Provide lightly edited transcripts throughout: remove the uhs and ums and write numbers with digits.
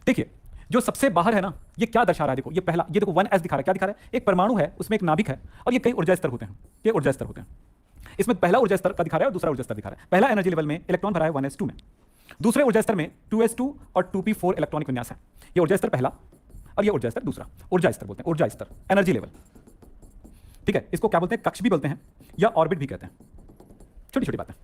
देखिए जो सबसे बाहर है ना, ये क्या दर्शा रहा है, देखो ये पहला, ये देखो 1s दिखा रहा है, क्या दिखा रहा है, एक परमाणु है, उसमें एक नाभिक है और ये कई ऊर्जा स्तर होते हैं, ये ऊर्जा स्तर होते हैं। इसमें पहला ऊर्जा स्तर का दिखा रहा है और दूसरा ऊर्जा स्तर दिखा रहा है। पहला एनर्जी लेवल में इलेक्ट्रॉन भरा है 1s2 में, दूसरे ऊर्जा स्तर में 2s2 और 2p4 इलेक्ट्रॉनिक विन्यास है। ये ऊर्जा स्तर पहला और ये ऊर्जा स्तर दूसरा, ऊर्जा स्तर बोलते हैं, ऊर्जा स्तर, एनर्जी लेवल। ठीक है, इसको क्या बोलते हैं, कक्ष भी बोलते हैं या ऑर्बिट भी कहते हैं, छोटी छोटी बातें।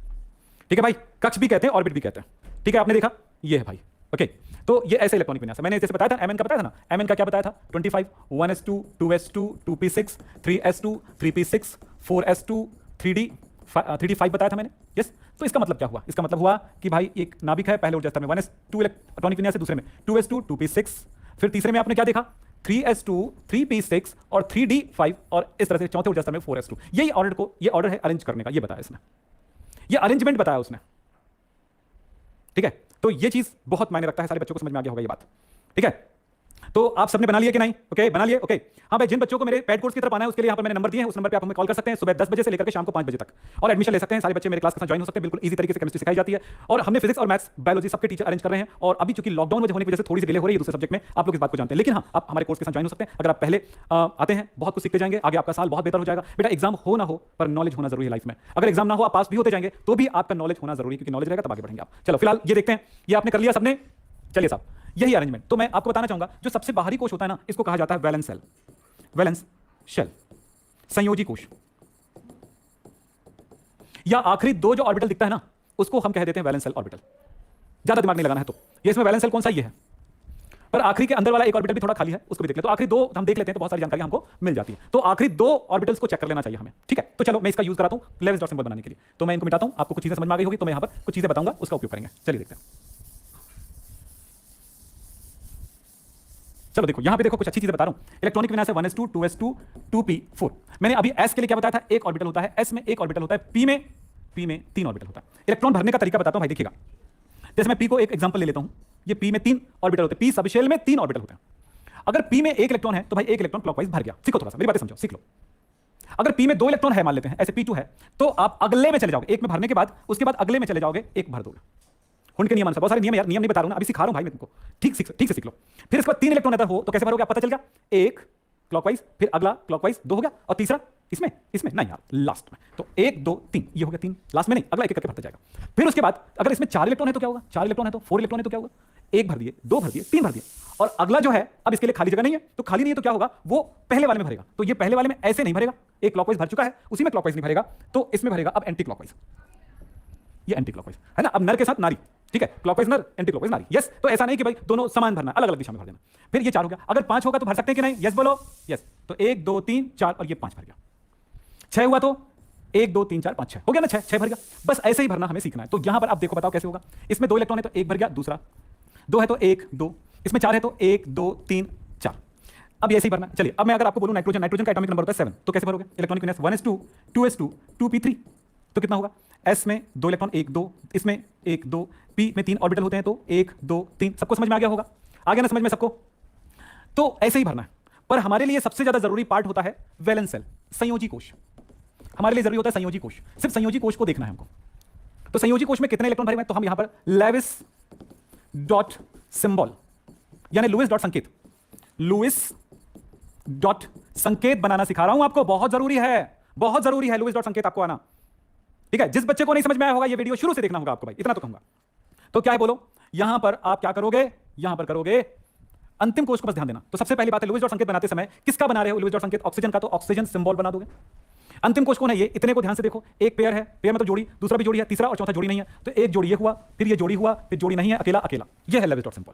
ठीक है भाई, कक्ष भी कहते हैं, ऑर्बिट भी कहते हैं। ठीक है, आपने देखा, ये है भाई। ओके, तो ये ऐसे इलेक्ट्रॉनिक विन्यास है। मैंने जैसे बताया था, एमएन का बताया था ना, एमएन का क्या बताया था, 25, 1s2, 2s2, 2p6, 3s2, 3p6, 4s2, 3d5 बताया था मैंने। यस, तो इसका मतलब क्या हुआ, इसका मतलब हुआ कि भाई एक नाभिक है, पहले ऊर्जा स्तर में 1s2 इलेक्ट्रॉनिक विन्यास है, दूसरे में 2s2, 2p6, फिर तीसरे में आपने क्या देखा, 3s2, 3p6 और 3d5 और इस तरह से चौथे ऊर्जा स्तर में 4s2। यही ऑर्डर को, ये ऑर्डर है अरेंज करने का, ये बताया इसने, ये अरेंजमेंट बताया उसने। ठीक है, तो ये चीज बहुत मायने रखता है, सारे बच्चों को समझ में आ गया होगा ये बात। ठीक है, तो आप सबने बना लिया कि नहीं, ओके बना लिए, ओके। हाँ भाई, जिन बच्चों को मेरे पेड कोर्स की तरफ आना है उसके लिए यहाँ पर मैंने नंबर दिए हैं, उस नंबर पे आप हमें कॉल कर सकते हैं सुबह 10 बजे से लेकर के शाम को 5 बजे तक, और एडमिशन ले सकते हैं। सारे बच्चे मेरे क्लास के साथ ज्वाइन हो सकते हैं, बिल्कुल इजी तरीके से केमिस्ट्री सिखाई जाती है, और हमने फिजिक्स और मैथ्स बायोलॉजी सबके टीचर अरेंज कर रहे हैं। और अभी चूंकि लॉकडाउन होने की वजह से थोड़ी सी डिले हो रही है दूसरे सब्जेक्ट में, आप लोग इस बात को जानते हैं, लेकिन हाँ, आप हमारे कोर्स के साथ ज्वाइन हो सकते हैं। अगर आप पहले आते हैं, बहुत कुछ सीखते जाएंगे, आगे आपका साल बहुत बेहतर हो जाएगा। बेटा एग्जाम हो ना हो पर नॉलेज होना जरूरी है लाइफ में, अगर एग्जाम ना हो आप पास भी होते जाएंगे तो भी आपका नॉलेज होना जरूरी है, क्योंकि नॉलेज रहेगा तब आगे बढ़ेंगे आप। चलो फिलहाल ये देखते हैं, ये आपने कर लिया सबने, चलिए साहब, यही अरेंजमेंट। तो मैं आपको बताना चाहूंगा, जो सबसे बाहरी कोश होता है ना, इसको कहा जाता है वैलेंस सेल, वैलेंस शेल, संयोजी कोश, या आखिरी दो जो ऑर्बिटल दिखता है ना, उसको हम कह देते हैं वैलेंस सेल ऑर्बिटल। ज्यादा दिमाग नहीं लगाना है। तो ये इसमें वैलेंस सेल कौन सा, ये है, पर आखिरी के अंदर वाला एक ऑर्बिटल भी थोड़ा खाली है, उसको भी देख ले। तो आखिरी दो हम देख लेते हैं तो बहुत सारी जानकारी हमको मिल जाती है। तो आखिरी दो ऑर्बिटल्स को चेक कर लेना चाहिए हमें। ठीक है, तो चलो मैं इसका यूज कराता हूं लेविस डॉट सिंबल बनाने के लिए। तो मैं इनको मिटाता हूं, आपको कुछ चीजें समझ में आ गई होगी, तो मैं यहां पर कुछ चीजें बताऊंगा, उसका उपयोग करेंगे। चलिए देखते हैं। चलो देखो, यहां पे देखो कुछ अच्छी चीजें बता रहा हूं। इलेक्ट्रॉनिक विन्यास है 1s2, 2s2, 2p4। मैंने अभी s के लिए क्या बताया था, एक ऑर्बिटल होता है, s में एक ऑर्बिटल होता है, p में 3 ऑर्बिटल होता है। इलेक्ट्रॉन भरने का तरीका बताता हूं भाई, देखिएगा। जैसे मैं p को एक एग्जांपल ले लेता हूं, ये p में 3 ऑर्बिटल होते हैं, p सबशेल में 3 ऑर्बिटल होते हैं। अगर p में एक इलेक्ट्रॉन है तो भाई एक इलेक्ट्रॉन क्लॉकवाइज भर गया। सीखो थोड़ा सा, मेरी बातें समझो, सीख लो। अगर p में 2 इलेक्ट्रॉन है, मान लेते हैं ऐसे p2 है, तो आप अगले में चले जाओगे, एक में भरने के बाद उसके बाद अगले में चले जाओगे, एक भर दोगे। हुंड के नियम अनुसार, बहुत सारे नियम यार, नियम नहीं बता रहा हूं ना, अभी सिखा रहा हूं भाई मैं तुमको, ठीक से सीख लो। फिर इसके बाद 3 इलेक्ट्रॉन अगर हो तो कैसे भरोगे, आप पता चल गया, एक क्लॉकवाइज, फिर अगला क्लॉकवाइज, 2 हो गया, और तीसरा इसमें नहीं यार, लास्ट में। तो 1 2 3, ये हो गया 3, लास्ट में नहीं, अगला एक एक करके भरता जाएगा। फिर उसके बाद अगर इसमें 4 इलेक्ट्रॉन है तो क्या होगा, 4 इलेक्ट्रॉन है तो 4 इलेक्ट्रॉन है तो क्या होगा, 1 भर दिए, 2 भर दिए, 3 भर दिए, और अगला जो है, अब इसके लिए खाली जगह नहीं है, तो खाली नहीं है तो क्या होगा, वो पहले वाले में भरेगा। तो ये पहले वाले में ऐसे नहीं भरेगा, एक क्लॉकवाइज भर चुका है, उसी में क्लॉकवाइज नहीं भरेगा, तो इसमें भरेगा अब एंटी क्लॉकवाइज। ये एंटी क्लॉकवाइज है ना, अब नर के साथ नारी, ठीक है, क्लॉकवाइज नर, एंटी क्लॉकवाइज नारी। यस, तो ऐसा नहीं कि भाई दोनों समान भरना, अलग अलग दिशा में भर देना। फिर ये 4 हो गया, अगर 5 होगा तो भर सकते हैं कि नहीं, यस बोलो, यस। तो 1 2 3 4 और ये 5 भर गया। 6 हुआ तो 1 2 3 4 5 6 हो गया ना, 6 भर गया। बस ऐसे ही भरना हमें सीखना है। तो यहां पर आप देखो, बताओ कैसे होगा। इसमें 2 इलेक्ट्रॉन है तो 1 भर गया, दूसरा 2 है तो 1 2, इसमें 4 है तो 1 2 3 4। अब ऐसे ही भरना है। चलिए, अब मैं अगर आपको बोलूं नाइट्रोजन, नाइट्रोजन का एटॉमिक नंबर होता है 7, तो कैसे भरोगे, इलेक्ट्रॉनिक विन्यास 1s2, 2s2, 2p3, तो कितना होगा, s में 2 इलेक्ट्रॉन 1 2, इसमें 1 2, p में 3 ऑर्बिटल होते हैं तो 1 2 3। सबको समझ में आ गया होगा, आ गया ना समझ में सबको। तो ऐसे ही भरना है, पर हमारे लिए सबसे ज्यादा जरूरी पार्ट होता है वैलेंस सेल, संयोजी कोश। हमारे लिए जरूरी होता है संयोजी कोश, सिर्फ संयोजी कोश को देखना है हमको। तो संयोजी कोश में कितने इलेक्ट्रॉन भरे हुए हैं, तो हम यहां पर लेविस डॉट सिंबल, यानी लुईस डॉट संकेत, लुईस डॉट संकेत बनाना सिखा रहा हूं आपको। बहुत जरूरी है लुईस डॉट संकेत आपको आना। ठीक है, जिस बच्चे को नहीं समझ में आया होगा, ये वीडियो शुरू से देखना होगा आपको भाई, इतना तो कहूंगा। तो क्या है बोलो, यहां पर आप क्या करोगे, यहां पर करोगे अंतिम कोश को बस ध्यान देना। तो सबसे पहली बात है, लुईस डॉट संकेत बनाते समय किसका बना रहे हो, लुईस डॉट संकेत ऑक्सीजन का, तो ऑक्सीजन सिंबल बना दोगे। अंतिम कोश कौन है, ये इतने को ध्यान से देखो, एक पेयर है, पेयर मतलब जोड़ी, दूसरा भी जोड़ी है, तीसरा और चौथा जोड़ी नहीं है, तो एक जोड़ी ये हुआ, फिर ये जोड़ी हुआ, फिर जोड़ी नहीं है, अकेला अकेला, ये है लुईस डॉट सिंबल।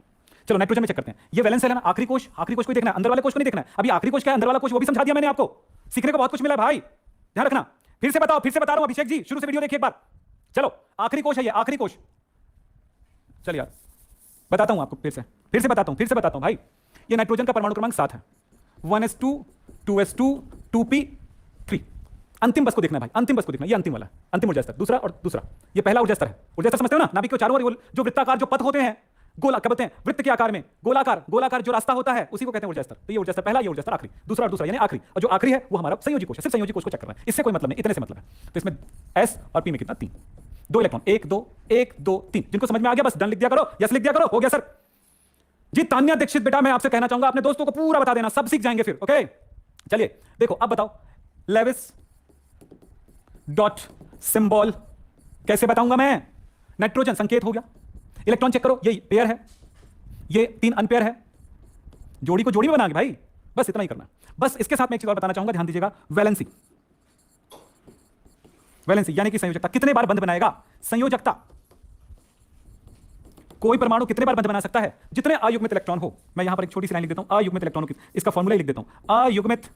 चलो नाइट्रोजन में चेक करते हैं, ये वैलेंस सेल है ना, आखिरी कोश को देखना है, अंदर वाले कोश को नहीं देखना है। अभी आखिरी कोश क्या है, अंदर वाला कोश, वो भी समझा दिया मैंने आपको। सीखने को बहुत कुछ मिला है भाई, ध्यान रखना। फिर से बताओ, फिर से बता रहा हूं अभिषेक जी, शुरू से वीडियो देखिए एक बार। चलो, आखिरी कोश है ये, आखिरी कोश। चलिए यार, बताता हूं आपको, फिर से बताता हूं भाई। ये नाइट्रोजन का परमाणु क्रमांक 7 है, 1s2, 2s2, 2p3। अंतिम बस को देखना है भाई, अंतिम बस को देखना, ये अंतिम वाला, अंतिम ऊर्जा स्तर, दूसरा और दूसरा, ये पहला ऊर्जा स्तर है। ऊर्जा स्तर समझते हो ना, नाभिक के चारों ओर जो वृत्ताकार जो पथ होते हैं, गोला क्या बोलते हैं, वृत्त के आकार में गोलाकार जो रास्ता होता है, उसी को कहते हैं ऊर्जा स्तर। तो ये ऊर्जा स्तर पहला, ये ऊर्जा स्तर आखिरी, दूसरा और दूसरा, यानी आखिरी। और जो आखिरी है वो हमारा संयोजी कोश है, सिर्फ संयोजी कोश को चेक करना है, इससे कोई मतलब नहीं, इतने से मतलब है। तो इसमें s और p में कितना, 3, 2 इलेक्ट्रॉन, 1 2 1 2 3। जिनको समझ में आ गया बस डन लिख दिया करो, यस लिख दिया करो, हो गया सर। जी तान्या दीक्षित बेटा, मैं आपसे कहना चाहूंगा अपने दोस्तों को पूरा बता देना, सब सीख जाएंगे फिर। ओके चलिए देखो, अब बताओ लेविस डॉट सिंबल कैसे बताऊंगा मैं? नाइट्रोजन संकेत हो गया, इलेक्ट्रॉन चेक करो, ये पेयर है, ये 3 अनपेयर है, जोड़ी को जोड़ी में बनाएंगे भाई, बस इतना ही करना। बस इसके साथ मैं एक चीज और बताना चाहूंगा, ध्यान दीजिएगा, वैलेंसी। वैलेंसी यानी कि संयोजकता, कितने बार बंध बनाएगा? संयोजकता, कोई परमाणु कितने बार बंध बना सकता है? जितने अयुग्मित इलेक्ट्रॉन हो। मैं यहां पर एक छोटी सी लाइन लिख देता हूं, अयुग्मित इलेक्ट्रॉनों की, इसका फॉर्मूला ही लिख देता हूं, अयुग्मित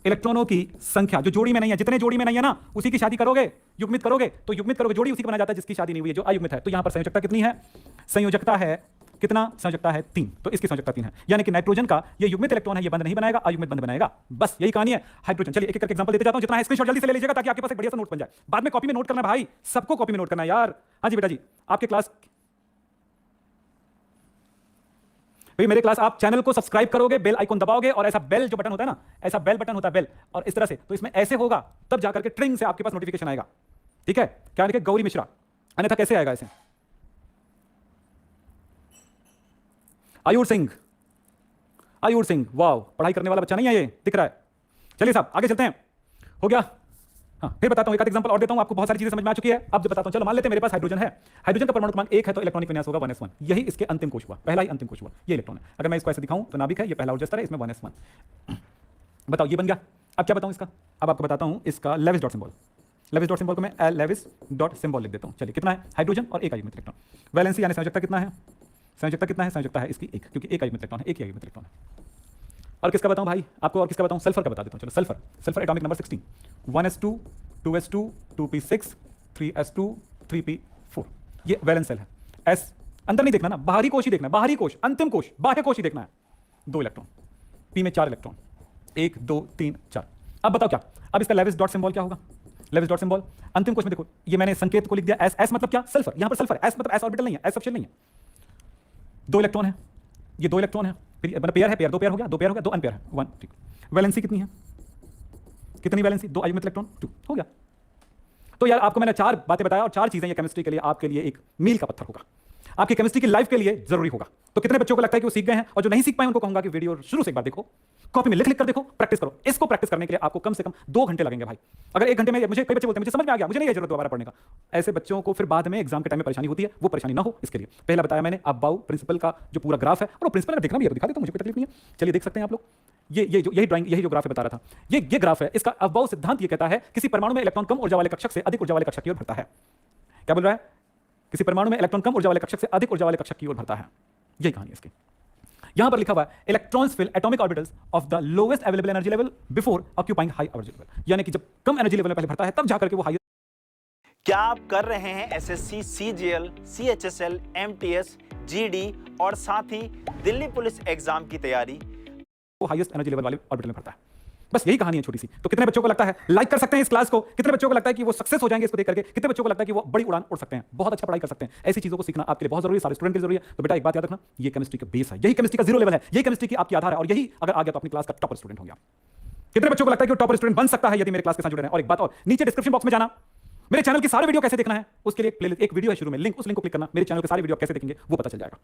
इलेक्ट्रॉनों की संख्या जो जोड़ी में नहीं है, जितने जोड़ी में नहीं है ना, उसी की शादी करोगे, युग्मित करोगे, तो युग्मित करोगे जोड़ी उसी का बना जाता है जिसकी शादी नहीं हुई है, जो अयुग्मित है। तो यहां पर संयोजकता कितनी है? संयोजकता है कितना? संयोजकता है 3, तो इसकी संयोजकता 3 है, यानी कि नाइट्रोजन का ये युग्मित इलेक्ट्रॉन है, ये बंध नहीं बनाएगा, अयुग्मित बंध बनाएगा। बस यही कहानी है हाइड्रोजन। चलिए एक एक करके एग्जांपल देते जाता हूं, जितना है स्क्रीनशॉट जल्दी से ले लीजिएगा ताकि आपके पास एक बढ़िया सा नोट बन जाए। बाद में कॉपी में नोट करना भाई, सबको कॉपी में नोट करना यार। हाँ जी बेटा जी, आपके क्लास भाई, मेरे क्लास आप चैनल को सब्सक्राइब करोगे, बेल आइकन दबाओगे, और ऐसा बेल जो बटन होता है ना, ऐसा बेल बटन होता है बेल, और इस तरह से, तो इसमें ऐसे होगा, तब जाकर के ट्रिंग से आपके पास नोटिफिकेशन आएगा। ठीक है, क्या लिखे? गौरी मिश्रा, अन्यथा कैसे आएगा ऐसे? आयुर सिंह, आयुर सिंह, वाह, पढ़ाई करने वाला बच्चा नहीं है ये, दिख रहा है। चलिए साहब आगे चलते हैं, हो गया। हाँ, फिर बताता हूं, एक एग्जांपल और देता हूं, आपको बहुत सारी चीजें समझ में आ चुकी है। अब जो बताता हूं, चलो मान लेते हैं मेरे पास हाइड्रोजन है, हाइड्रोजन का परमाणु क्रमांक 1 है, तो इलेक्ट्रॉनिक विन्यास होगा 1s1। यही इसके अंतिम कोश हुआ, पहला ही अंतिम कोश हुआ, ये इलेक्ट्रॉन है। अगर मैं इसको ऐसे दिखाऊं तो नाभिक है, ये पहला ऊर्जा स्तर है, इसमें 1s1। बताओ ये बन गया। अब क्या बताऊं इसका? अब आपको बताता हूं इसका Lewis dot symbol. Lewis dot symbol को मैं लेविस डॉट सिंबल लिख देता हूं। चलिए कितना है? हाइड्रोजन और एक अयुग्मित इलेक्ट्रॉन। वैलेंसी यानी संयोजकता कितना है? संयोजकता कितना है? संयोजकता है इसकी 1, क्योंकि एक अयुग्मित इलेक्ट्रॉन है, एक ही अयुग्मित इलेक्ट्रॉन है। और किसका बताऊं भाई आपको? और किसका बताऊं? सल्फर का बता देता हूं। चलो sulphur, sulphur atomic number 16, 1s2, 2s2, 2p6, 3s2, 3p4। ये वैलेंस सेल है। s अंदर नहीं देखना ना, बाहरी कोश ही देखना है, बाहरी कोश, अंतिम कोश, बाह्य कोश ही देखना है। 2 इलेक्ट्रॉन, p में 4 इलेक्ट्रॉन, 1 2 3 4। अब बताओ क्या? अब इसका लेविस डॉट सिंबल क्या होगा? लेविस डॉट सिंबल अंतिम कोश में देखो, ये मैंने संकेत को लिख दिया s। s मतलब क्या? सल्फर, यहां पर सल्फर, s मतलब s ऑर्बिटल नहीं है, s सबशेल नहीं है। 2 इलेक्ट्रॉन है, ये 2 इलेक्ट्रॉन है, फिर मतलब पेयर है, पेयर, 2 पेयर हो गया, 2 पेयर हो गया, 2 अनपेयर है, 1। ठीक, वैलेंसी कितनी है? कितनी वैलेंसी? 2 अयुग्मित इलेक्ट्रॉन, 2 हो गया। तो यार आपको मैंने 4 बातें बताया, और 4 चीजें ये केमिस्ट्री के लिए आपके लिए एक मील का पत्थर होगा, आपकी केमिस्ट्री की लाइफ के लिए जरूरी होगा। तो कितने बच्चों को लगता है कि वो सीख गए हैं? और जो नहीं सीख पाए उनको कहूंगा कि वीडियो शुरू से एक बार देखो, कॉपी में लिख लिख कर देखो, प्रैक्टिस करो। इसको प्रैक्टिस करने के लिए आपको कम से कम 2 घंटे लगेंगे भाई। अगर 1 घंटे में, मुझे कई बच्चे बोलते हैं मुझे समझ में आ गया, मुझे नहीं है जरूरत दोबारा पढ़ने का, ऐसे बच्चों को फिर बाद में एग्जाम के टाइम में परेशानी होती है। वो परेशानी ना हो इसके लिए पहला बताया मैंने, अबाउ प्रिंसिपल का जो पूरा ग्राफ है, और वो प्रिंसिपल देखना भी है तो दिखा देता हूं, मुझे कोई तकलीफ नहीं है। चलिए देख सकते हैं आप लोग, ये जो यही ड्राइंग, यही जो ग्राफ बता रहा था, ये ग्राफ है। इसका अबाउ सिद्धांत ये कहता है किसी परमाणु में इलेक्ट्रॉन कम ऊर्जा वाले कक्षक से अधिक ऊर्जा वाले कक्षक की ओर भरता है। क्या बोल रहा है? किसी परमाणु में इलेक्ट्रॉन कम ऊर्जा वाले कक्षक से अधिक ऊर्जा वाले कक्षक की ओर भरता है। यही कहानी है इसकी। यहां पर लिखा हुआ है electrons fill atomic orbitals of the lowest available energy level before occupying high energy level, यानी कि जब कम एनर्जी लेवल में पहले भरता है तब जाकर के वो हाई। क्या आप कर रहे हैं SSC, CGL, CHSL, MTS, GD और साथ ही दिल्ली पुलिस एग्जाम की तैयारी? वो हाईएस्ट एनर्जी लेवल वाले ऑर्बिटल में भरता है। बस यही कहानी है छोटी सी। तो कितने बच्चों को लगता है लाइक कर सकते हैं इस क्लास को? कितने बच्चों को लगता है कि वो सक्सेस हो जाएंगे इसको देख करके? कितने बच्चों को लगता है कि वो बड़ी उड़ान उड़ सकते हैं, बहुत अच्छा पढ़ाई कर सकते हैं? ऐसी चीजों को सीखना आपके लिए बहुत जरूरी है, सारे स्टूडेंट के लिए जरूरी है। तो बेटा एक बात याद रखना, ये केमिस्ट्री का बेस है, यही केमिस्ट्री का 0 लेवल है, यही केमिस्ट्री की आपकी आधार है, और यही अगर आ गया तो अपनी क्लास का टॉपर स्टूडेंट हो गया। कितने बच्चों को लगता है कि वो टॉपर स्टूडेंट बन सकता है यदि मेरे क्लास के साथ जुड़े हैं? और एक बात और, नीचे डिस्क्रिप्शन बॉक्स में जाना, मेरे चैनल की सारे वीडियो कैसे देखना है उसके लिए एक वीडियो है शुरू में, लिंक, उस लिंक को क्लिक करना, मेरे चैनल के सारे वीडियो कैसे देखेंगे वो पता चल जाएगा।